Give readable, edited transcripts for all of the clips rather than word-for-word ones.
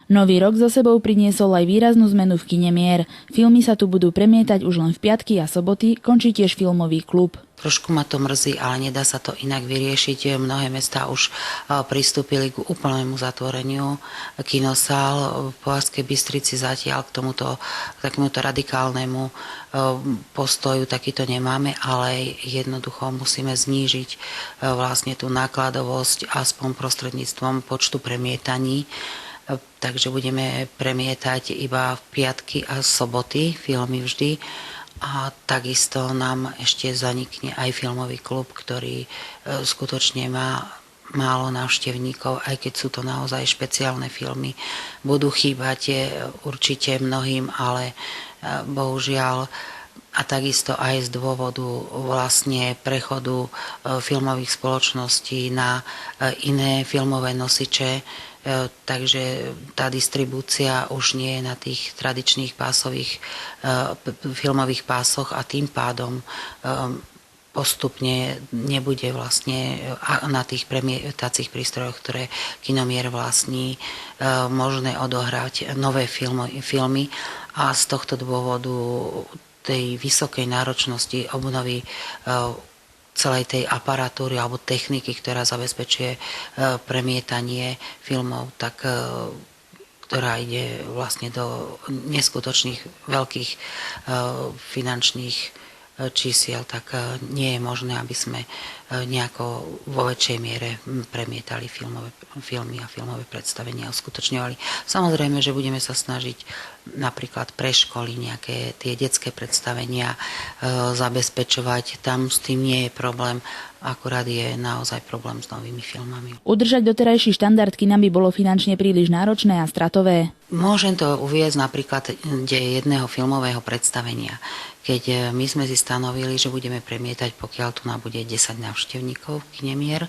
Nový rok so sebou priniesol aj výraznú zmenu v kine Mier. Filmy sa tu budú premietať už len v piatky a soboty, končí tiež filmový klub. Trošku ma to mrzí, ale nedá sa to inak vyriešiť. Mnohé mestá už pristúpili k úplnému zatvoreniu. Kinosál v Považskej Bystrici zatiaľ k takémuto radikálnemu postoju takýto nemáme, ale jednoducho musíme znížiť vlastne tú nákladovosť aspoň prostredníctvom počtu premietaní. Takže budeme premietať iba v piatky a soboty filmy vždy. A takisto nám ešte zanikne aj filmový klub, ktorý skutočne má málo návštevníkov, aj keď sú to naozaj špeciálne filmy. Budú chýbať určite mnohým, ale bohužiaľ a takisto aj z dôvodu vlastne prechodu filmových spoločností na iné filmové nosiče. Takže tá distribúcia už nie je na tých tradičných filmových pásoch a tým pádom postupne nebude vlastne na tých premietacích prístrojoch, ktoré Kino Mier vlastní, možné odohrať nové filmy a z tohto dôvodu tej vysokej náročnosti obnovy celej tej aparatúry alebo techniky, ktorá zabezpečuje premietanie filmov, ktorá ide vlastne do neskutočných veľkých finančných čísiel, tak nie je možné, aby sme nejako vo väčšej miere premietali filmy a filmové predstavenia uskutočňovali. Samozrejme, že budeme sa snažiť napríklad pre školy nejaké tie detské predstavenia zabezpečovať. Tam s tým nie je problém, akurát je naozaj problém s novými filmami. Udržať doterajší štandard kina by bolo finančne príliš náročné a stratové. Môžem to uviesť napríklad jedného filmového predstavenia. Keď my sme si stanovili, že budeme premietať, pokiaľ tu bude 10 návštevníkov v Kine Mier,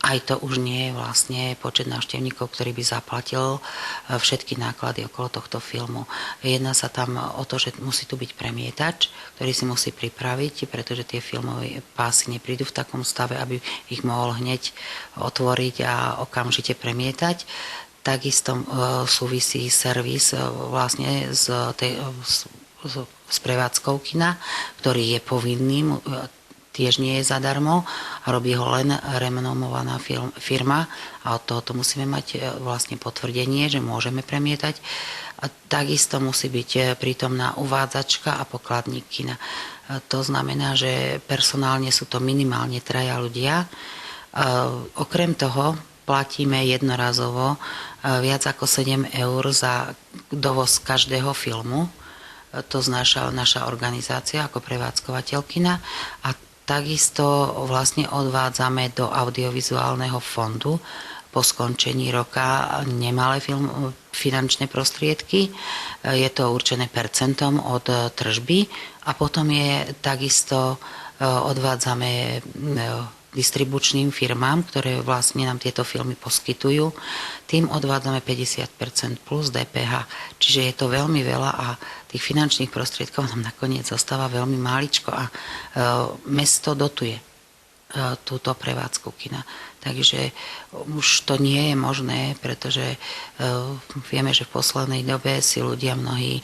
aj to už nie je vlastne počet návštevníkov, ktorý by zaplatil všetky náklady okolo tohto filmu. Jedná sa tam o to, že musí tu byť premietač, ktorý si musí pripraviť, pretože tie filmové pásy neprídu v takom stave, aby ich mohol hneď otvoriť a okamžite premietať. Takisto súvisí servis vlastne s prevádzkou kina, ktorý je povinným, tiež nie je zadarmo a robí ho len renomovaná firma a od tohoto musíme mať vlastne potvrdenie, že môžeme premietať. A takisto musí byť prítomná uvádzačka a pokladník kina. To znamená, že personálne sú to minimálne 3 ľudia. Okrem toho platíme jednorazovo viac ako 7 eur za dovoz každého filmu. To znáša naša organizácia ako prevádzkovateľ kina a takisto vlastne odvádzame do audiovizuálneho fondu po skončení roka nemalé finančné prostriedky. Je to určené percentom od tržby a potom je takisto odvádzame distribučným firmám, ktoré vlastne nám tieto filmy poskytujú. Tým odvádzame 50% plus DPH. Čiže je to veľmi veľa a tých finančných prostriedkov nám nakoniec zostáva veľmi máličko a mesto dotuje túto prevádzku kina. Takže už to nie je možné, pretože vieme, že v poslednej dobe si ľudia mnohí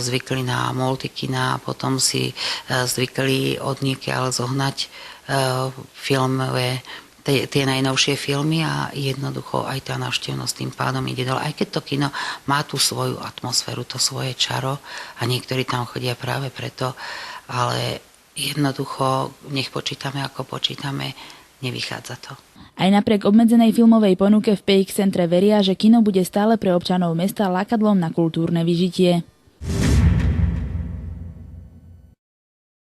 zvykli na multikina a potom si zvykli odniekiaľ zohnať filmové, tie najnovšie filmy a jednoducho aj tá návštevnosť tým pádom ide dole. Aj keď to kino má tú svoju atmosféru, to svoje čaro a niektorí tam chodia práve preto, ale jednoducho nech počítame ako počítame, nevychádza to. Aj napriek obmedzenej filmovej ponuke v PX centre veria, že kino bude stále pre občanov mesta lákadlom na kultúrne vyžitie.